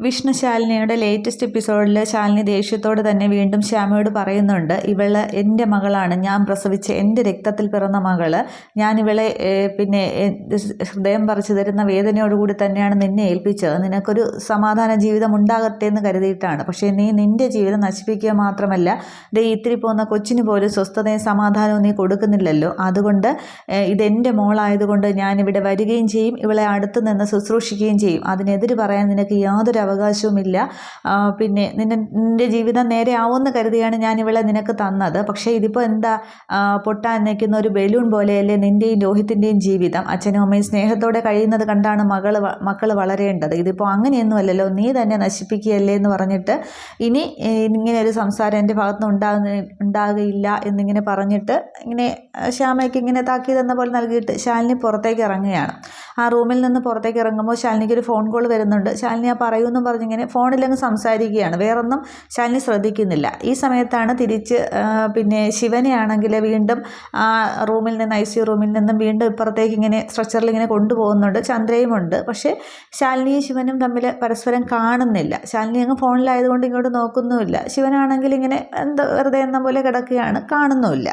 Vishnu ശാലിനിയുടെ latest എപ്പിസോഡിൽ ശാലിനി ദേഷ്യത്തോടെ തന്നെ വീണ്ടും ശ്യാമയോട് പറയുന്നുണ്ട്, ഇവള് എൻ്റെ മകളാണ്, ഞാൻ പ്രസവിച്ച് എൻ്റെ രക്തത്തിൽ പിറന്ന മകള്, ഞാൻ ഇവളെ ഹൃദയം പറിച്ചു തരുന്ന വേദനയോടുകൂടി തന്നെയാണ് നിന്നെ ഏൽപ്പിച്ചത്, നിനക്കൊരു സമാധാന ജീവിതം ഉണ്ടാകട്ടെ എന്ന് കരുതിയിട്ടാണ്. പക്ഷേ നീ നിൻ്റെ ജീവിതം നശിപ്പിക്കുക മാത്രമല്ല, ഇത്തിരി പോകുന്ന കൊച്ചിന് പോലും സ്വസ്ഥതയും സമാധാനവും നീ കൊടുക്കുന്നില്ലല്ലോ. അതുകൊണ്ട് ഇതെൻ്റെ മോളായതുകൊണ്ട് ഞാനിവിടെ വരികയും ചെയ്യും, ഇവളെ അടുത്ത് നിന്ന് ശുശ്രൂഷിക്കുകയും ചെയ്യും. അതിനെതിര് പറയാൻ നിനക്ക് യാതൊരു അവകാശവുമില്ല. നിന്റെ ജീവിതം നേരെ ആവുമെന്ന് കരുതിയാണ് ഞാൻ ഇവളെ നിനക്ക് തന്നത്. പക്ഷേ ഇതിപ്പോൾ എന്താ, പൊട്ടാൻ നിൽക്കുന്ന ഒരു ബലൂൺ പോലെയല്ലേ നിൻ്റെയും രോഹിത്തിൻ്റെയും ജീവിതം. അച്ഛനും അമ്മയും സ്നേഹത്തോടെ കഴിയുന്നത് കണ്ടാണ് മക്കൾ വളരേണ്ടത്. ഇതിപ്പോൾ അങ്ങനെയൊന്നുമല്ലല്ലോ, നീ തന്നെ നശിപ്പിക്കുകയല്ലേ എന്ന് പറഞ്ഞിട്ട് ഇനി ഇങ്ങനെ ഒരു സംസാരം എൻ്റെ ഭാഗത്തുനിന്ന് ഉണ്ടാകുകയില്ല എന്നിങ്ങനെ പറഞ്ഞിട്ട് ഇങ്ങനെ ശ്യാമയ്ക്ക് ഇങ്ങനെ താക്കീതെന്ന പോലെ നൽകിയിട്ട് ശാലിനി പുറത്തേക്ക് ഇറങ്ങുകയാണ്. ആ റൂമിൽ നിന്ന് പുറത്തേക്ക് ഇറങ്ങുമ്പോൾ ശാലിനിക്ക് ഒരു ഫോൺ കോൾ വരുന്നുണ്ട്. ശാലിനി ആ പറയുമെന്നും പറഞ്ഞിങ്ങനെ ഫോണിലങ്ങ് സംസാരിക്കുകയാണ്. വേറൊന്നും ശാലിനി ശ്രദ്ധിക്കുന്നില്ല. ഈ സമയത്താണ് തിരിച്ച് ശിവനെ ആണെങ്കിൽ വീണ്ടും ആ റൂമിൽ നിന്ന് ICU റൂമിൽ നിന്നും വീണ്ടും ഇപ്പുറത്തേക്ക് ഇങ്ങനെ സ്ട്രെച്ചറിൽ ഇങ്ങനെ കൊണ്ടുപോകുന്നുണ്ട്. ചന്ദ്രയും ഉണ്ട്. പക്ഷേ ശാലിനിയും ശിവനും തമ്മിൽ പരസ്പരം കാണുന്നില്ല. ശാലിനി അങ്ങ് ഫോണിലായതുകൊണ്ട് ഇങ്ങോട്ട് നോക്കുന്നുമില്ല. ശിവനാണെങ്കിൽ ഇങ്ങനെ വെറുതെ എന്ന പോലെ കിടക്കുകയാണ്, കാണുന്നുമില്ല.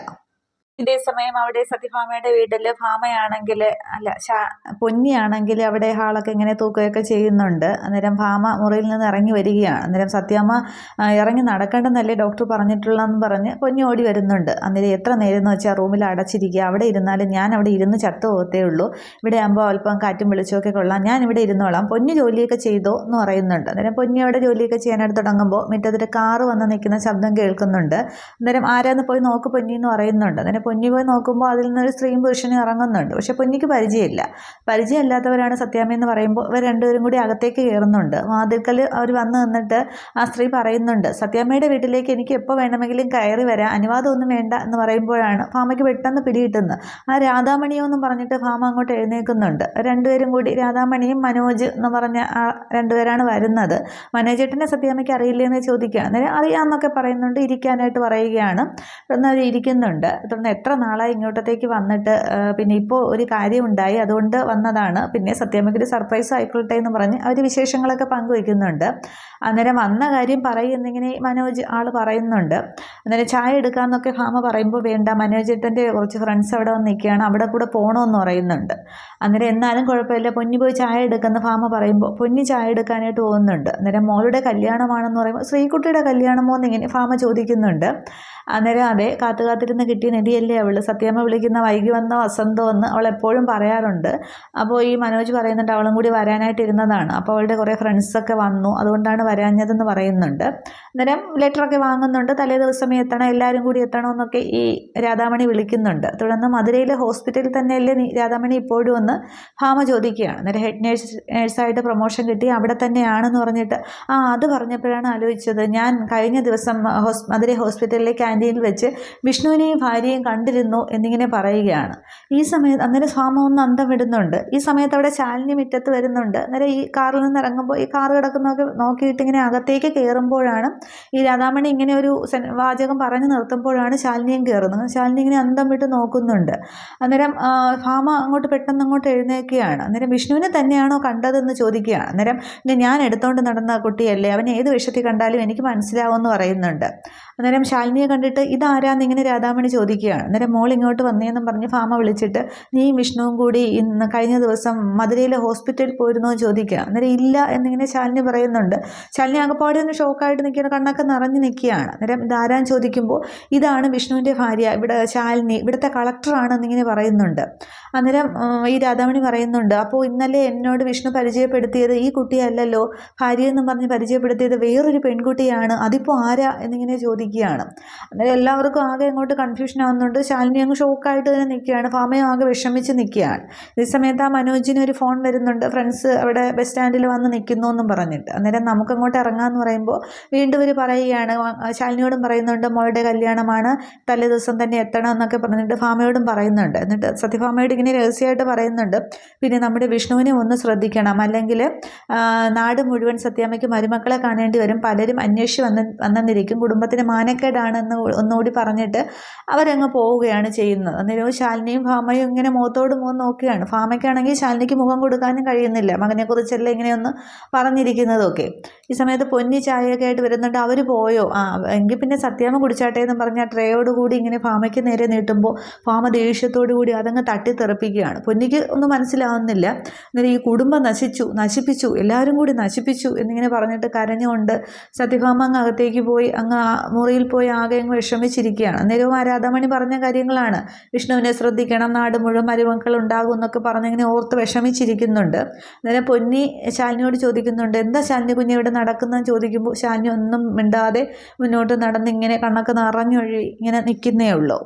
ഇതേ സമയം അവിടെ സത്യഭാമയുടെ വീട്ടിൽ ഭാമയാണെങ്കിൽ പൊന്നിയാണെങ്കിൽ അവിടെ ഹാളൊക്കെ ഇങ്ങനെ തൂക്കുകയൊക്കെ ചെയ്യുന്നുണ്ട്. അന്നേരം ഭാമ മുറിയിൽ നിന്ന് ഇറങ്ങി വരികയാണ്. അന്നേരം സത്യാമ്മ ഇറങ്ങി നടക്കേണ്ടെന്നല്ലേ ഡോക്ടർ പറഞ്ഞിട്ടുള്ളതെന്ന് പറഞ്ഞ് പൊന്നി ഓടി വരുന്നുണ്ട്. അന്നേരം എത്ര നേരം എന്ന് വെച്ചാൽ റൂമിൽ അടച്ചിരിക്കുക, അവിടെ ഇരുന്നാലും ഞാൻ അവിടെ ഇരുന്ന് ചത്തു പോകത്തേ ഉള്ളൂ, ഇവിടെ ആകുമ്പോൾ അല്പം കാറ്റും വെളിച്ചമൊക്കെ കൊള്ളാം, ഞാൻ ഇവിടെ ഇരുന്നോളാം, പൊന്നി ജോലിയൊക്കെ ചെയ്തോ എന്ന് പറയുന്നുണ്ട്. അന്നേരം പൊന്നി അവിടെ ജോലിയൊക്കെ ചെയ്യാനായിട്ട് തുടങ്ങുമ്പോൾ മുറ്റത്തൊരു കാറ് വന്ന് നിൽക്കുന്ന ശബ്ദം കേൾക്കുന്നുണ്ട്. അന്നേരം ആരാന്ന് പോയി നോക്ക് പൊന്നി എന്ന് പറയുന്നുണ്ട്. അന്നേരം പൊന്നി പോയി നോക്കുമ്പോൾ അതിൽ നിന്നൊരു സ്ത്രീയും പുരുഷനും ഇറങ്ങുന്നുണ്ട്. പക്ഷെ പൊന്നിക്ക് പരിചയമില്ലാത്തവരാണ് സത്യാമ്മയെന്ന് പറയുമ്പോൾ ഇവർ രണ്ടുപേരും കൂടി അകത്തേക്ക് കയറുന്നുണ്ട്. വാതിൽക്കൽ അവർ വന്ന് നിന്നിട്ട് ആ സ്ത്രീ പറയുന്നുണ്ട്, സത്യാമ്മയുടെ വീട്ടിലേക്ക് എനിക്ക് എപ്പോൾ വേണമെങ്കിലും കയറി വരാം, അനുവാദമൊന്നും വേണ്ട എന്ന് പറയുമ്പോഴാണ് ഭാമയ്ക്ക് പെട്ടെന്ന് പിടികിട്ടുന്നത്. ആ രാധാമണിയോ എന്നും പറഞ്ഞിട്ട് ഭാമ അങ്ങോട്ട് എഴുന്നേൽക്കുന്നുണ്ട്. രണ്ടുപേരും കൂടി രാധാമണിയും മനോജ് എന്ന് പറഞ്ഞ ആ രണ്ടുപേരാണ് വരുന്നത്. മനോജേട്ടനെ സത്യാമ്മയ്ക്ക് അറിയില്ലെന്ന് ചോദിക്കുകയാണ്. അന്നേരം അറിയാമെന്നൊക്കെ പറയുന്നുണ്ട്, ഇരിക്കാനായിട്ട് പറയുകയാണ്. എന്നാൽ ഇരിക്കുന്നുണ്ട്. തുടർന്ന് എത്ര നാളായി ഇങ്ങോട്ടത്തേക്ക് വന്നിട്ട്, ഇപ്പോൾ ഒരു കാര്യമുണ്ടായി അതുകൊണ്ട് വന്നതാണ്, സത്യാമ്മയ്ക്കൊരു സർപ്രൈസ് ആയിക്കൊള്ളട്ടെ എന്ന് പറഞ്ഞ് അവർ വിശേഷങ്ങളൊക്കെ പങ്കുവയ്ക്കുന്നുണ്ട്. അന്നേരം വന്ന കാര്യം എന്നിങ്ങനെ മനോജ് ആൾ പറയുന്നുണ്ട്. അന്നേരം ചായ എടുക്കാമെന്നൊക്കെ ഭാമ പറയുമ്പോൾ വേണ്ട, മനോജേട്ടൻ്റെ കുറച്ച് ഫ്രണ്ട്സ് അവിടെ വന്ന് നിൽക്കുകയാണ്, അവിടെ കൂടെ പോകണമെന്ന് പറയുന്നുണ്ട്. അന്നേരം എന്നാലും കുഴപ്പമില്ല, പൊന്നി പോയി ചായ എടുക്കുന്ന ഭാമ പറയുമ്പോൾ പൊന്നി ചായ എടുക്കാനായിട്ട് പോകുന്നുണ്ട്. അന്നേരം മോളുടെ കല്യാണമാണെന്ന് പറയുമ്പോൾ ശ്രീകുട്ടിയുടെ കല്യാണമോ എന്നിങ്ങനെ ഭാമ ചോദിക്കുന്നുണ്ട്. അന്നേരം അതെ, കാത്തിരുന്ന് കിട്ടിയ നിധിയല്ലേ അവൾ, സത്യാമ്മ വിളിക്കുന്ന വൈകി വന്നോ വസന്തോ എന്ന് അവൾ എപ്പോഴും പറയാറുണ്ട്. അപ്പോൾ ഈ മനോജ് പറയുന്നുണ്ട് അവളും കൂടി വരാനായിട്ടിരുന്നതാണ്, അപ്പോൾ അവളുടെ കുറേ ഫ്രണ്ട്സൊക്കെ വന്നു, അതുകൊണ്ടാണ് വരാഞ്ഞതെന്ന് പറയുന്നുണ്ട്. അന്നേരം ലെറ്ററൊക്കെ വാങ്ങുന്നുണ്ട്, തലേ ദിവസമേ എത്തണം, എല്ലാവരും കൂടി എത്തണമെന്നൊക്കെ ഈ രാധാമണി വിളിക്കുന്നുണ്ട്. തുടർന്ന് മധുരയിലെ ഹോസ്പിറ്റലിൽ തന്നെയല്ലേ രാധാമണി ഇപ്പോഴും ഒന്ന് ഭാമ ചോദിക്കുകയാണ്. അന്നേരം ഹെഡ് നേഴ്സായിട്ട് പ്രൊമോഷൻ കിട്ടി അവിടെ തന്നെയാണെന്ന് പറഞ്ഞിട്ട് അത് പറഞ്ഞപ്പോഴാണ് ആലോചിച്ചത്, ഞാൻ കഴിഞ്ഞ ദിവസം മധുര ഹോസ്പിറ്റലിലെ ക്യാൻറ്റീനിൽ വെച്ച് വിഷ്ണുവിനെയും ഭാര്യയും കണ്ടിരുന്നു എന്നിങ്ങനെ പറയുകയാണ്. ഈ സമയത്ത് അന്നേരം ഭാമ ഒന്ന് അന്തം വിടുന്നുണ്ട്. ഈ സമയത്ത് അവിടെ ശാലിനി മുറ്റത്ത് വരുന്നുണ്ട്. അന്നേരം ഈ കാറിൽ നിന്ന് ഇറങ്ങുമ്പോൾ ഈ കാറ് കിടക്കുന്നതൊക്കെ നോക്കിയിട്ട് ഇങ്ങനെ അകത്തേക്ക് കയറുമ്പോഴാണ് ഈ രാധാമണി ഇങ്ങനെ ഒരു വാചകം പറഞ്ഞു നിർത്തുമ്പോഴാണ് ശാലിനിയും കയറുന്നത്. ശാലിനി ഇങ്ങനെ അന്തം വിട്ട് നോക്കുന്നുണ്ട്. അന്നേരം ഭാമ പെട്ടെന്ന് അങ്ങോട്ട് എഴുന്നേൽക്കുകയാണ്. അന്നേരം വിഷ്ണുവിനെ തന്നെയാണോ കണ്ടതെന്ന് ചോദിക്കുകയാണ്. അന്നേരം ഞാൻ എടുത്തുകൊണ്ട് നടന്ന കുട്ടിയല്ലേ, അവൻ ഏത് വിഷയത്തിൽ കണ്ടാലും എനിക്ക് മനസ്സിലാവുമെന്ന് പറയുന്നുണ്ട്. അന്നേരം ശാലിനിയെ കണ്ടിട്ട് ഇതാരാന്ന് ഇങ്ങനെ രാധാമണി ചോദിക്കുകയാണ്. അന്നേരം മോൾ ഇങ്ങോട്ട് വന്നേന്നും പറഞ്ഞ് ഭാമ വിളിച്ചിട്ട് നീ വിഷ്ണുവും കൂടി ഇന്ന് കഴിഞ്ഞ ദിവസം മധുരയിലെ ഹോസ്പിറ്റലിൽ പോയിരുന്നോ എന്ന് ചോദിക്കുക. അന്നേരം ഇല്ല എന്നിങ്ങനെ ശാലിനി പറയുന്നുണ്ട്. ശാലിനി ആകപ്പാടെ ഒന്ന് ഷോക്കായിട്ട് നിൽക്കുന്ന, കണ്ണൊക്കെ നിറഞ്ഞു നിൽക്കുകയാണ്. അന്നേരം ഇതാരാന്ന് ചോദിക്കുമ്പോൾ ഇതാണ് വിഷ്ണുവിൻ്റെ ഭാര്യ, ഇവിടെ ശാലിനി, ഇവിടുത്തെ കളക്ടറാണെന്നിങ്ങനെ പറയുന്നുണ്ട്. അന്നേരം ഈ രാധാമണി പറയുന്നുണ്ട്, അപ്പോൾ ഇന്നലെ എന്നോട് വിഷ്ണു പരിചയപ്പെടുത്തിയത് ഈ കുട്ടിയല്ലല്ലോ, ഭാര്യയെന്നും പറഞ്ഞ് പരിചയപ്പെടുത്തിയത് വേറൊരു പെൺകുട്ടിയാണ്, അതിപ്പോൾ ആരാ എന്നിങ്ങനെ ചോദിക്കുകയാണ്. അന്നേരം എല്ലാവർക്കും ആകെ അങ്ങോട്ട് കൺഫ്യൂഷൻ ആവുന്നുണ്ട്. ശാലിനി അങ്ങ് ഷോക്കായിട്ട് തന്നെ നിൽക്കുകയാണ്, ഭാമയും ആകെ വിഷമിച്ച് നിൽക്കുകയാണ്. ഈ സമയത്ത് ആ മനോജിന് ഒരു ഫോൺ വരുന്നുണ്ട്, ഫ്രണ്ട്സ് അവിടെ ബസ് സ്റ്റാൻഡിൽ വന്ന് നിൽക്കുന്നു എന്നും പറഞ്ഞിട്ട്. അന്നേരം നമുക്കങ്ങോട്ട് ഇറങ്ങാമെന്ന് പറയുമ്പോൾ വീണ്ടും ഇവർ പറയുകയാണ്, ശാലിനിയോടും പറയുന്നുണ്ട് മോളുടെ കല്യാണമാണ്, തലേ ദിവസം തന്നെ എത്തണം എന്നൊക്കെ പറഞ്ഞിട്ട് ഭാമയോടും പറയുന്നുണ്ട്. എന്നിട്ട് സത്യഭാമയോട് ഇങ്ങനെ രഹസ്യമായിട്ട് പറയുന്നുണ്ട്, നമ്മുടെ വിഷ്ണുവിനെ ഒന്ന് ശ്രദ്ധിക്കണം, അല്ലെങ്കിൽ നാട് മുഴുവൻ സത്യാമ്മയ്ക്ക് മരുമക്കളെ കാണേണ്ടി വരും, പലരും അന്വേഷിച്ച് വന്നെന്നിരിക്കും, കുടുംബത്തിന് മാനക്കേടാണെന്ന് ഒന്നുകൂടി പറഞ്ഞിട്ട് അവരങ്ങ് പോവുകയാണ് ചെയ്യുന്നത്. അന്നേരം ശാലിനിയും ഭാമയും ഇങ്ങനെ മുഖത്തോട് മുഖം നോക്കുകയാണ്. ഭാമയ്ക്കാണെങ്കിൽ ശാലിനിക്ക് മുഖം കൊടുക്കാനും കഴിയുന്നില്ല, മകനെക്കുറിച്ചെല്ലാം ഇങ്ങനെയൊന്ന് പറഞ്ഞിരിക്കുന്നതൊക്കെ. ഈ സമയത്ത് പൊന്നി ചായയൊക്കെ ആയിട്ട് വരുന്നുണ്ട്. അവർ പോയോ? എങ്കിൽ പിന്നെ സത്യാമ്മ കുടിച്ചാട്ടെ എന്ന് പറഞ്ഞ ട്രേയോട് കൂടി ഇങ്ങനെ ഭാമയ്ക്ക് നേരെ നീട്ടുമ്പോൾ ഭാമ ദേഷ്യത്തോടു കൂടി അതങ്ങ് തട്ടിത്തെറിപ്പിക്കുകയാണ്. പൊന്നിക്ക് ഒന്നും മനസ്സിലാവുന്നില്ല. അന്നേരം ഈ കുടുംബം നശിപ്പിച്ചു, എല്ലാവരും കൂടി നശിപ്പിച്ചു എന്നിങ്ങനെ പറഞ്ഞിട്ട് കരഞ്ഞുകൊണ്ട് സത്യഭാമ അങ്ങ് അകത്തേക്ക് പോയി അങ്ങ് മുറിയിൽ പോയി ആകെ അങ്ങ് വിഷമിച്ചിരിക്കുകയാണ്. അന്നേരവും രാധാമണി പറഞ്ഞ കാര്യങ്ങളാണ്, വിഷ്ണുവിനെ ശ്രദ്ധിക്കണം, നാട് മുഴുവൻ മരുമക്കൾ ഉണ്ടാകും എന്നൊക്കെ പറഞ്ഞിങ്ങനെ ഓർത്ത് വിഷമിച്ചിരിക്കുന്നുണ്ട്. അന്നേരം പൊന്നി ശാലിനിയോട് ചോദിക്കുന്നുണ്ട്, എന്താ ശാലിനി കുഞ്ഞ് ഇവിടെ നടക്കുന്നതെന്ന് ചോദിക്കുമ്പോൾ ശാലിനി ഒന്നും മിണ്ടാതെ മുന്നോട്ട് നടന്ന് ഇങ്ങനെ കണ്ണൊക്കെ നിറഞ്ഞൊഴി ഇങ്ങനെ നിൽക്കുന്നേ ഉള്ളൂ.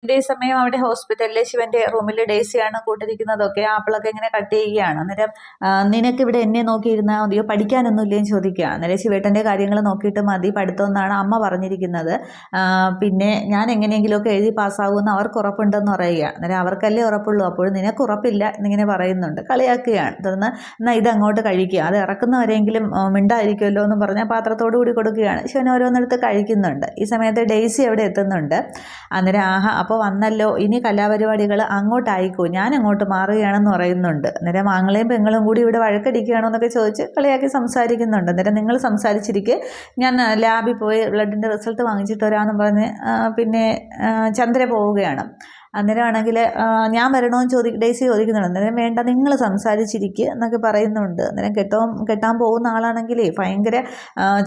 ഇതേ സമയം അവിടെ ഹോസ്പിറ്റലിലെ ശിവന്റെ റൂമിൽ ഡേസിയാണ് കൂട്ടിരിക്കുന്നതൊക്കെ. ആപ്പിളൊക്കെ ഇങ്ങനെ കട്ട് ചെയ്യുകയാണ്. അന്നേരം നിനക്ക് ഇവിടെ എന്നെ നോക്കിയിരുന്നാൽ മതിയോ, പഠിക്കാനൊന്നും ഇല്ലേന്ന് ചോദിക്കുക. അന്നേരം ശിവേട്ടൻ്റെ കാര്യങ്ങൾ നോക്കിയിട്ട് മതി പഠിത്തം എന്നാണ് അമ്മ പറഞ്ഞിരിക്കുന്നത്. പിന്നെ ഞാൻ എങ്ങനെയെങ്കിലുമൊക്കെ എഴുതി പാസ്സാകുമെന്ന് അവർക്ക് ഉറപ്പുണ്ടെന്ന് പറയുക. അന്നേരം അവർക്കല്ലേ ഉറപ്പുള്ളൂ, അപ്പോഴും നിനക്ക് ഉറപ്പില്ല എന്നിങ്ങനെ പറയുന്നുണ്ട്, കളിയാക്കുകയാണ്. തുടർന്ന് എന്നാൽ ഇതങ്ങോട്ട് കഴിക്കുക, അത് ഇറക്കുന്നവരെങ്കിലും മിണ്ടായിരിക്കുമല്ലോ എന്ന് പറഞ്ഞാൽ പാത്രത്തോടു കൂടി കൊടുക്കുകയാണ്. ശിവൻ ഓരോന്നെടുത്ത് കഴിക്കുന്നുണ്ട്. ഈ സമയത്ത് ഡെയ്സി അവിടെ എത്തുന്നുണ്ട്. അന്നേരം അപ്പോൾ വന്നല്ലോ, ഇനി കലാപരിപാടികൾ അങ്ങോട്ടായിക്കോ, ഞാൻ അങ്ങോട്ട് മാറുകയാണെന്ന് പറയുന്നുണ്ട്. അന്നേരം ആങ്ങളെയും പെങ്ങളും കൂടി ഇവിടെ വഴക്കടിക്കുകയാണോ എന്നൊക്കെ ചോദിച്ച് കളിയാക്കി സംസാരിക്കുന്നുണ്ട്. അന്നേരം നിങ്ങൾ സംസാരിച്ചിരിക്കെ ഞാൻ ലാബിൽ പോയി ബ്ലഡിൻ്റെ റിസൾട്ട് വാങ്ങിച്ചിട്ട് വരാമെന്ന് പറഞ്ഞ് പിന്നെ ചന്ദ്ര പോവുകയാണ്. അന്നേരമാണെങ്കിൽ ഞാൻ വരണമെന്ന് ഡേസി ചോദിക്കുന്നുണ്ട്. അന്നേരം വേണ്ട, നിങ്ങൾ സംസാരിച്ചിരിക്കുക എന്നൊക്കെ പറയുന്നുണ്ട്. അന്നേരം കെട്ടാൻ പോകുന്ന ആളാണെങ്കിലേ ഭയങ്കര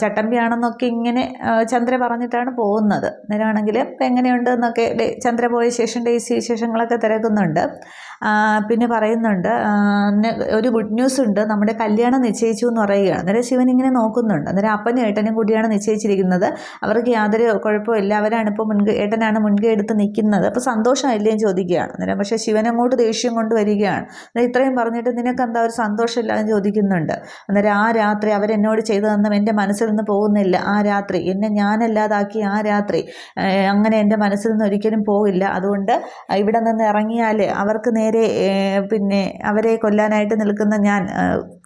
ചട്ടമ്പിയാണെന്നൊക്കെ ഇങ്ങനെ ചന്ദ്ര പറഞ്ഞിട്ടാണ് പോകുന്നത്. അന്നേരമാണെങ്കിൽ ഇപ്പം എങ്ങനെയുണ്ട് എന്നൊക്കെ ചന്ദ്ര പോയ ശേഷം ഡേസി വിശേഷങ്ങളൊക്കെ തിരക്കുന്നുണ്ട്. പിന്നെ പറയുന്നുണ്ട്, ഒരു ഗുഡ് ന്യൂസ് ഉണ്ട്, നമ്മുടെ കല്യാണം നിശ്ചയിച്ചു എന്ന് പറയുകയാണ്. അന്നേരം ശിവൻ ഇങ്ങനെ നോക്കുന്നുണ്ട്. അന്നേരം അപ്പനും ഏട്ടനും കൂടിയാണ് നിശ്ചയിച്ചിരിക്കുന്നത്, അവർക്ക് യാതൊരു കുഴപ്പമില്ല, അവരാണ് ഇപ്പോൾ ഏട്ടനാണ് മുൻകൈ എടുത്ത് നിൽക്കുന്നത്, അപ്പോൾ സന്തോഷമില്ലേന്ന് ചോദിക്കുകയാണ്. അന്നേരം പക്ഷേ ശിവൻ അങ്ങോട്ട് ദേഷ്യം കൊണ്ട് വരികയാണ്. അന്നേരം ഇത്രയും പറഞ്ഞിട്ട് നിനക്ക് എന്താ ഒരു സന്തോഷമില്ല എന്ന് ചോദിക്കുന്നുണ്ട്. അന്നേരം ആ രാത്രി അവരെന്നോട് ചെയ്തതെന്നും എൻ്റെ മനസ്സിൽ നിന്ന് പോകുന്നില്ല, ആ രാത്രി എന്നെ ഞാനല്ലാതാക്കി ആ രാത്രി അങ്ങനെ എൻ്റെ മനസ്സിൽ നിന്ന് ഒരിക്കലും പോകില്ല. അതുകൊണ്ട് ഇവിടെ നിന്ന് ഇറങ്ങിയാൽ അവർക്ക് നേരെ പിന്നെ അവരെ കൊല്ലാനായിട്ട് നിൽക്കുന്ന ഞാൻ,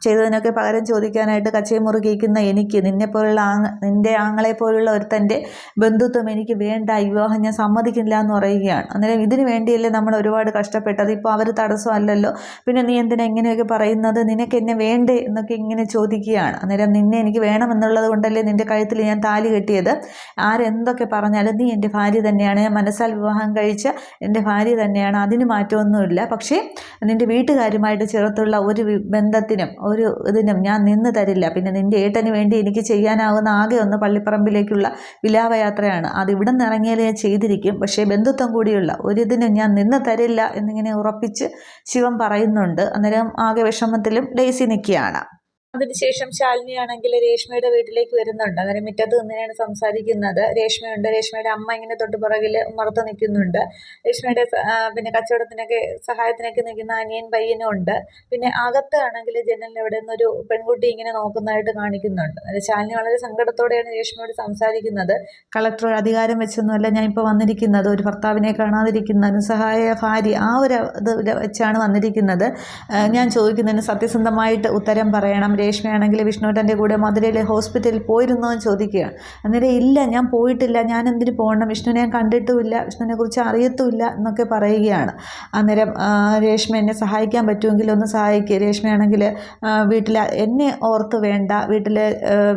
ചെയ്തതിനൊക്കെ പകരം ചോദിക്കാനായിട്ട് കച്ചയും മുറുകിക്കുന്ന എനിക്ക് നിന്റെ ആങ്ങളെ പോലുള്ള ഒരുത്തൻ്റെ ബന്ധുത്വം എനിക്ക് വേണ്ട, വിവാഹം ഞാൻ സമ്മതിക്കില്ല എന്ന് പറയുകയാണ്. അന്നേരം ഇതിനു വേണ്ടിയല്ലേ നമ്മൾ ഒരുപാട് കഷ്ടപ്പെട്ടത്, ഇപ്പോൾ അവർ തടസ്സമല്ലല്ലോ, പിന്നെ നീ എന്തിനാ ഇങ്ങനെയൊക്കെ പറയുന്നത്, നിനക്ക് എന്നെ വേണ്ടേ എന്നൊക്കെ ഇങ്ങനെ ചോദിക്കുകയാണ്. അന്നേരം നിന്നെ എനിക്ക് വേണമെന്നുള്ളത് കൊണ്ടല്ലേ നിൻ്റെ കഴുത്തിൽ ഞാൻ താലി കെട്ടിയത്, ആരെന്തൊക്കെ പറഞ്ഞാലും നീ എൻ്റെ ഭാര്യ തന്നെയാണ്, ഞാൻ മനസ്സാൽ വിവാഹം കഴിച്ച എൻ്റെ ഭാര്യ തന്നെയാണ്, അതിന് മാറ്റമൊന്നുമില്ല. പക്ഷേ നിൻ്റെ വീട്ടുകാരുമായിട്ട് ചേർത്തുള്ള ഒരു ബന്ധത്തിനും ഒരു ഇതിനും ഞാൻ നിന്ന് തരില്ല. പിന്നെ നിൻ്റെ ഏട്ടന് വേണ്ടി എനിക്ക് ചെയ്യാനാവുന്ന ആകെ ഒന്ന് പള്ളിപ്പറമ്പിലേക്കുള്ള വിലാപയാത്രയാണ്, അത് ഇവിടെ നിന്ന് ഇറങ്ങിയാൽ ഞാൻ ചെയ്തിരിക്കും, പക്ഷേ ബന്ധുത്വം കൂടിയുള്ള ഒരിതിനും ഞാൻ നിന്ന് തരില്ല എന്നിങ്ങനെ ഉറപ്പിച്ച് ശിവൻ പറയുന്നുണ്ട്. അന്നേരം ആകെ വിഷമത്തിലും ഡേസി നിൽക്കുകയാണ്. അതിനുശേഷം ശാലിനിയാണെങ്കിൽ രേഷ്മയുടെ വീട്ടിലേക്ക് വരുന്നുണ്ട്. അന്നേരം മുറ്റത്ത് നിന്നെയാണ് സംസാരിക്കുന്നത്. രേഷ്മയുണ്ട്, രേഷ്മയുടെ അമ്മ ഇങ്ങനെ തൊട്ട് പുറകിൽ ഉമ്മർത്ത് നിൽക്കുന്നുണ്ട്. രേഷ്മയുടെ പിന്നെ കച്ചവടത്തിനൊക്കെ സഹായത്തിനൊക്കെ നിൽക്കുന്ന അനിയൻ പയ്യനും ഉണ്ട്. പിന്നെ അകത്ത് ആണെങ്കിൽ ജനലിൽ അവിടെ നിന്നൊരു പെൺകുട്ടി ഇങ്ങനെ നോക്കുന്നതായിട്ട് കാണിക്കുന്നുണ്ട്. അതായത് ശാലിനി വളരെ സങ്കടത്തോടെയാണ് രേഷ്മയോട് സംസാരിക്കുന്നത്. കളക്ടർ അധികാരം വെച്ചൊന്നുമല്ല ഞാൻ ഇപ്പോൾ വന്നിരിക്കുന്നത്, ഒരു ഭർത്താവിനെ കാണാതിരിക്കുന്ന നിസ്സഹായ ഭാര്യ, ആ ഒരു ഇത് വെച്ചാണ് വന്നിരിക്കുന്നത്. ഞാൻ ചോദിക്കുന്നതിന് സത്യസന്ധമായിട്ട് ഉത്തരം പറയണം. രേഷ്മയാണെങ്കിൽ വിഷ്ണുവേട്ടൻ്റെ കൂടെ മധുരയിലെ ഹോസ്പിറ്റലിൽ പോയിരുന്നോ എന്ന് ചോദിക്കുകയാണ്. അന്നേരം ഇല്ല, ഞാൻ പോയിട്ടില്ല, ഞാൻ എന്തിനു പോകണം, വിഷ്ണുവിനെ ഞാൻ കണ്ടിട്ടുമില്ല, വിഷ്ണുവിനെ കുറിച്ച് അറിയത്തുമില്ല എന്നൊക്കെ പറയുകയാണ്. അന്നേരം രേഷ്മ എന്നെ സഹായിക്കാൻ പറ്റുമെങ്കിൽ ഒന്ന് സഹായിക്കുക. രേഷ്മയാണെങ്കിൽ വീട്ടിൽ എന്നെ ഓർത്ത് വേണ്ട, വീട്ടിൽ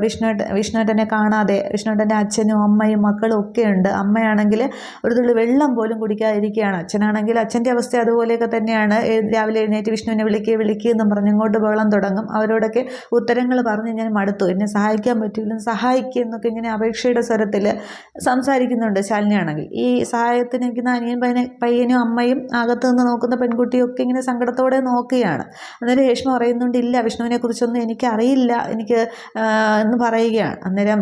വിഷ്ണുവേട്ടനെ കാണാതെ വിഷ്ണുവേട്ടൻ്റെ അച്ഛനും അമ്മയും മക്കളും ഒക്കെ ഉണ്ട്. അമ്മയാണെങ്കിൽ ഒരു തുള്ളി വെള്ളം പോലും കുടിക്കാതിരിക്കുകയാണ്. അച്ഛനാണെങ്കിൽ അച്ഛൻ്റെ അവസ്ഥ അതുപോലെയൊക്കെ തന്നെയാണ്. രാവിലെ എഴുന്നേറ്റ് വിഷ്ണുവിനെ വിളിക്കുക എന്നും പറഞ്ഞ് ഇങ്ങോട്ട് ബഹളം തുടങ്ങും. അവരോടൊക്കെ ഉത്തരങ്ങൾ പറഞ്ഞ് ഞാൻ മടുത്തു, എന്നെ സഹായിക്കാൻ പറ്റില്ല, സഹായിക്കുക എന്നൊക്കെ ഇങ്ങനെ അപേക്ഷയുടെ സ്വരത്തിൽ സംസാരിക്കുന്നുണ്ട് ശാലിനിയാണെങ്കിൽ. ഈ സഹായത്തിന് നിൽക്കുന്ന അനിയൻ പയ്യനും അമ്മയും അകത്ത് നിന്ന് നോക്കുന്ന പെൺകുട്ടിയും ഒക്കെ ഇങ്ങനെ സങ്കടത്തോടെ നോക്കുകയാണ്. അന്നേരം രേഷ്മ പറയുന്നുണ്ട്, ഇല്ല, വിഷ്ണുവിനെ കുറിച്ചൊന്നും എനിക്കറിയില്ല, എനിക്ക് എന്ന് പറയുകയാണ്. അന്നേരം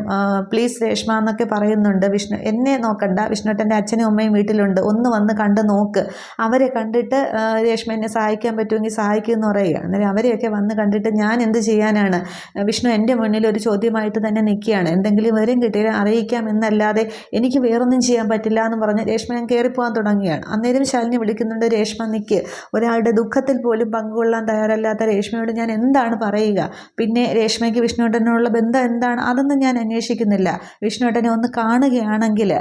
പ്ലീസ് രേഷ്മ എന്നൊക്കെ പറയുന്നുണ്ട്. എന്നെ നോക്കണ്ട, വിഷ്ണുവേട്ടൻ്റെ അച്ഛനും അമ്മയും വീട്ടിലുണ്ട്, ഒന്ന് വന്ന് കണ്ട് നോക്ക്, അവരെ കണ്ടിട്ട് രേഷ്മ എന്നെ സഹായിക്കാൻ പറ്റുമെങ്കിൽ സഹായിക്കുമെന്ന് പറയുക. അന്നേരം അവരെയൊക്കെ വന്ന് കണ്ടിട്ട് ഞാൻ എന്ത് ചെയ്യാൻ ചെയ്യാനാണ്? വിഷ്ണു എൻ്റെ മുന്നിൽ ഒരു ചോദ്യമായിട്ട് തന്നെ നിൽക്കുകയാണ്. എന്തെങ്കിലും വിവരം കിട്ടിയാൽ അറിയിക്കാം എന്നല്ലാതെ എനിക്ക് വേറൊന്നും ചെയ്യാൻ പറ്റില്ല എന്ന് പറഞ്ഞ് രേഷ്മ ഞാൻ കയറിപ്പോകാൻ തുടങ്ങുകയാണ്. അന്നേരം ശാലിനി വിളിക്കുന്നുണ്ട്, രേഷ്മ നിൽക്ക്. ഒരാളുടെ ദുഃഖത്തിൽ പോലും പങ്കുകൊള്ളാൻ തയ്യാറല്ലാത്ത രേഷ്മയോട് ഞാൻ എന്താണ് പറയുക? പിന്നെ രേഷ്മയ്ക്ക് വിഷ്ണുവേട്ടനോടുള്ള ബന്ധം എന്താണ്? അതൊന്നും ഞാൻ അന്വേഷിക്കുന്നില്ല. വിഷ്ണുവേട്ടനെ ഒന്ന് കാണുകയാണെങ്കിൽ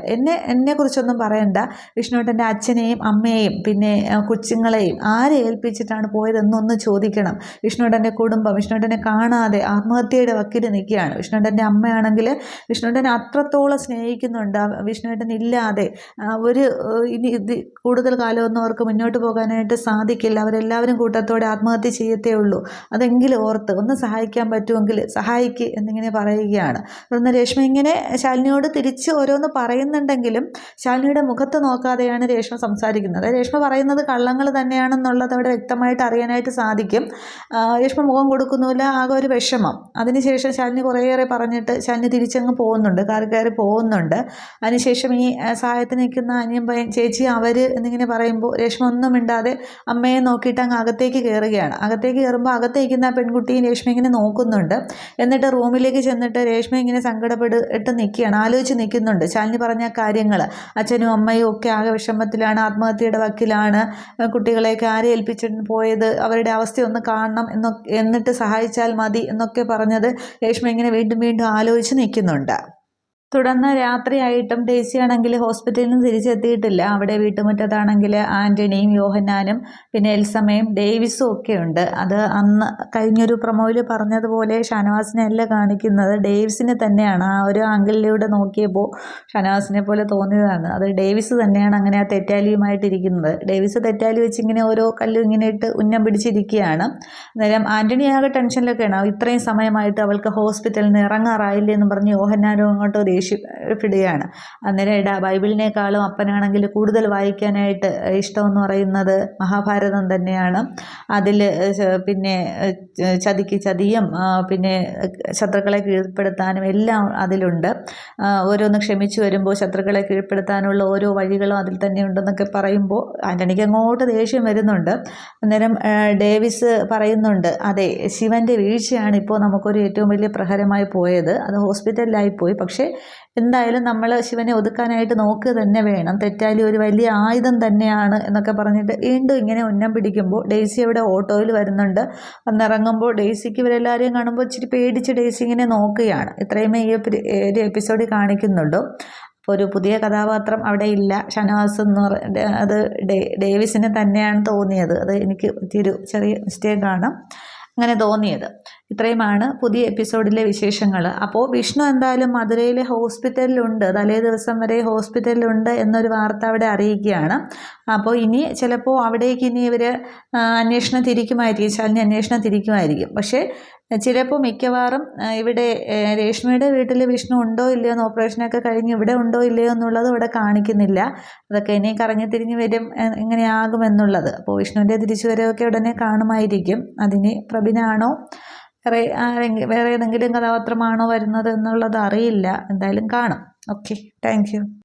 എന്നെക്കുറിച്ചൊന്നും പറയണ്ട. വിഷ്ണുവേട്ടൻ്റെ അച്ഛനെയും അമ്മയെയും പിന്നെ കൊച്ചുങ്ങളെയും ആരെ ഏൽപ്പിച്ചിട്ടാണ് പോയതെന്നൊന്ന് ചോദിക്കണം. വിഷ്ണുവേട്ടൻ്റെ കുടുംബം വിഷ്ണുവേട്ടനെ കാണാതെ ആത്മഹത്യയുടെ വക്കിൽ നിൽക്കുകയാണ്. വിഷ്ണുവേട്ടൻ്റെ അമ്മയാണെങ്കിൽ വിഷ്ണുവേട്ടനെ അത്രത്തോളം സ്നേഹിക്കുന്നുണ്ട്. വിഷ്ണുവേട്ടൻ ഇല്ലാതെ ഇനി ഇത് കൂടുതൽ കാലമൊന്നും അവർക്ക് മുന്നോട്ട് പോകാനായിട്ട് സാധിക്കില്ല. അവരെല്ലാവരും കൂട്ടത്തോടെ ആത്മഹത്യ ചെയ്യത്തേ ഉള്ളൂ. അതെങ്കിലും ഓർത്ത് ഒന്ന് സഹായിക്കാൻ പറ്റുമെങ്കിൽ സഹായിക്ക് എന്നിങ്ങനെ പറയുകയാണ്. തുടർന്ന് രേഷ്മ ഇങ്ങനെ ശാലിനിയോട് തിരിച്ച് ഓരോന്ന് പറയുന്നുണ്ടെങ്കിലും ശാലിനിയുടെ മുഖത്ത് നോക്കാതെയാണ് രേഷ്മ സംസാരിക്കുന്നത്. രേഷ്മ പറയുന്നത് കള്ളങ്ങൾ തന്നെയാണെന്നുള്ളത് അവിടെ വ്യക്തമായിട്ട് അറിയാനായിട്ട് സാധിക്കും. രേഷ്മ മുഖം കൊടുക്കുന്നില്ല, ആകെ ഒരു വിഷമം. അതിനുശേഷം ശാലിനി കുറേയേറെ പറഞ്ഞിട്ട് ശാലിനി തിരിച്ചങ്ങ് പോകുന്നുണ്ട്, കാർ കയറി പോകുന്നുണ്ട്. അതിനുശേഷം ഈ സഹായത്തിന് നിൽക്കുന്ന അനിയൻ പയ്യൻ ചേച്ചി അവർ എന്നിങ്ങനെ പറയുമ്പോൾ രേഷ്മ ഒന്നും മിണ്ടാതെ അമ്മയെ നോക്കിയിട്ട് അങ്ങ് അകത്തേക്ക് കയറുകയാണ്. അകത്തേക്ക് കയറുമ്പോൾ അകത്തേക്കുന്ന ആ പെൺകുട്ടിയും രേഷ്മ ഇങ്ങനെ നോക്കുന്നുണ്ട്. എന്നിട്ട് റൂമിലേക്ക് ചെന്നിട്ട് രേഷ്മ ഇങ്ങനെ സങ്കടപ്പെട്ട് നിൽക്കുകയാണ്, ആലോചിച്ച് നിൽക്കുന്നുണ്ട്. ശാലിനി പറഞ്ഞ കാര്യങ്ങൾ, അച്ഛനും അമ്മയും ഒക്കെ ആകെ വിഷമത്തിലാണ്, ആത്മഹത്യയുടെ വക്കിലാണ്, കുട്ടികളെയൊക്കെ ആരെ ഏൽപ്പിച്ചിട്ട് പോയത്, അവരുടെ അവസ്ഥ ഒന്ന് കാണണം എന്നിട്ട് സഹായിച്ചാൽ മതി എന്നൊക്കെ പറഞ്ഞത് രേഷ്മ ഇങ്ങനെ വീണ്ടും വീണ്ടും ആലോചിച്ച് നിൽക്കുന്നുണ്ട്. തുടർന്ന് രാത്രിയായിട്ടും ഡെയ്സി ആണെങ്കിൽ ഹോസ്പിറ്റലിൽ നിന്ന് തിരിച്ചെത്തിയിട്ടില്ല. അവിടെ വീട്ടുമുറ്റത്താണെങ്കിൽ ആൻ്റണിയും യോഹന്നാനും പിന്നെ എൽസമ്മയും ഡേവിസും ഒക്കെ ഉണ്ട്. അത് അന്ന് കഴിഞ്ഞൊരു പ്രൊമോയിൽ പറഞ്ഞതുപോലെ ഷാനവാസിനെ അല്ല കാണിക്കുന്നത്, ഡേവിസിനെ തന്നെയാണ്. ആ ഒരു ആംഗിളിലൂടെ നോക്കിയപ്പോൾ ഷാനവാസിനെ പോലെ തോന്നിയതാണ്. അത് ഡേവിസ് തന്നെയാണ് അങ്ങനെ ആ തെറ്റാലിയുമായിട്ടിരിക്കുന്നത്. ഡേവിസ് തെറ്റാലി വെച്ച് ഇങ്ങനെ ഓരോ കല്ലും ഇങ്ങനെ ഇട്ട് ഉന്നം പിടിച്ചിരിക്കുകയാണ്. അന്നേരം ആൻ്റണി ആകെ ടെൻഷനിലൊക്കെയാണ്. ഇത്രയും സമയമായിട്ട് അവൾക്ക് ഹോസ്പിറ്റലിൽ നിന്ന് ഇറങ്ങാറായില്ലേ എന്ന് പറഞ്ഞ് യോഹന്നാനും അങ്ങോട്ട് ദേഷ്യപ്പെടുകയാണ്. അന്നേരം ബൈബിളിനേക്കാളും അപ്പനാണെങ്കിൽ കൂടുതൽ വായിക്കാനായിട്ട് ഇഷ്ടമെന്ന് പറയുന്നത് മഹാഭാരതം തന്നെയാണ്. അതിൽ പിന്നെ ചതിക്ക് ചതിയും പിന്നെ ശത്രുക്കളെ കീഴ്പ്പെടുത്താനും എല്ലാം അതിലുണ്ട്. ഓരോന്ന് ക്ഷമിച്ചു വരുമ്പോൾ ശത്രുക്കളെ കീഴ്പ്പെടുത്താനുള്ള ഓരോ വഴികളും അതിൽ തന്നെ ഉണ്ടെന്നൊക്കെ പറയുമ്പോൾ ആൻ്റണിക്ക് അങ്ങോട്ട് ദേഷ്യം വരുന്നുണ്ട്. അന്നേരം ഡേവിസ് പറയുന്നുണ്ട്, അതെ ശിവൻ്റെ വീഴ്ചയാണ് ഇപ്പോൾ നമുക്കൊരു ഏറ്റവും വലിയ പ്രഹരമായി പോയത്. അത് ഹോസ്പിറ്റലിലായി പോയി. പക്ഷേ എന്തായാലും നമ്മൾ ശിവനെ ഒതുക്കാനായിട്ട് നോക്കുക തന്നെ വേണം. തെറ്റാലി ഒരു വലിയ ആയുധം തന്നെയാണ് എന്നൊക്കെ പറഞ്ഞിട്ട് വീണ്ടും ഇങ്ങനെ ഉന്നം പിടിക്കുമ്പോൾ ഡെയ്സി അവിടെ ഓട്ടോയിൽ വരുന്നുണ്ട്. വന്നിറങ്ങുമ്പോൾ ഡെയ്സിക്ക് ഇവരെല്ലാവരെയും കാണുമ്പോൾ ഇച്ചിരി പേടിച്ച് ഡെയ്സി ഇങ്ങനെ നോക്കുകയാണ്. ഇത്രയുമേ ഈ ഒരു എപ്പിസോഡിൽ കാണിക്കുന്നുള്ളൂ. അപ്പോൾ ഒരു പുതിയ കഥാപാത്രം അവിടെ ഇല്ല. ഷാനവാസ് എന്ന് അത് ഡേവിസിന് തന്നെയാണ് തോന്നിയത്. അത് എനിക്ക് പറ്റിയൊരു ചെറിയ മിസ്റ്റേക്കാണ് അങ്ങനെ തോന്നിയത്. ഇത്രയുമാണ് പുതിയ എപ്പിസോഡിലെ വിശേഷങ്ങൾ. അപ്പോൾ വിഷ്ണു എന്തായാലും മധുരയിലെ ഹോസ്പിറ്റലിലുണ്ട്, തലേ ദിവസം വരെ ഹോസ്പിറ്റലിലുണ്ട് എന്നൊരു വാർത്ത അവിടെ അറിയിക്കുകയാണ്. അപ്പോൾ ഇനി ചിലപ്പോൾ അവിടേക്ക് ഇനി ഇവർ അന്വേഷണം തിരിക്കുമായിരിക്കും, ശാലിനി അന്വേഷണം തിരിക്കുമായിരിക്കും. പക്ഷേ ചിലപ്പോൾ മിക്കവാറും ഇവിടെ രേഷ്മയുടെ വീട്ടിൽ വിഷ്ണു ഉണ്ടോ ഇല്ലയോ എന്ന് ഓപ്പറേഷനൊക്കെ കഴിഞ്ഞ് ഇവിടെ ഉണ്ടോ ഇല്ലയോ എന്നുള്ളത് ഇവിടെ കാണിക്കുന്നില്ല. അതൊക്കെ ഇനി കറങ്ങി തിരിഞ്ഞ് വരും എങ്ങനെയാകുമെന്നുള്ളത്. അപ്പോൾ വിഷ്ണുവിൻ്റെ തിരിച്ചുവരവൊക്കെ ഉടനെ കാണുമായിരിക്കും. അതിന് പ്രബിനാണോ വേറെ ഏതെങ്കിലും കഥാപാത്രമാണോ വരുന്നത് എന്നുള്ളത് അറിയില്ല. എന്തായാലും കാണും. Okay, thank you.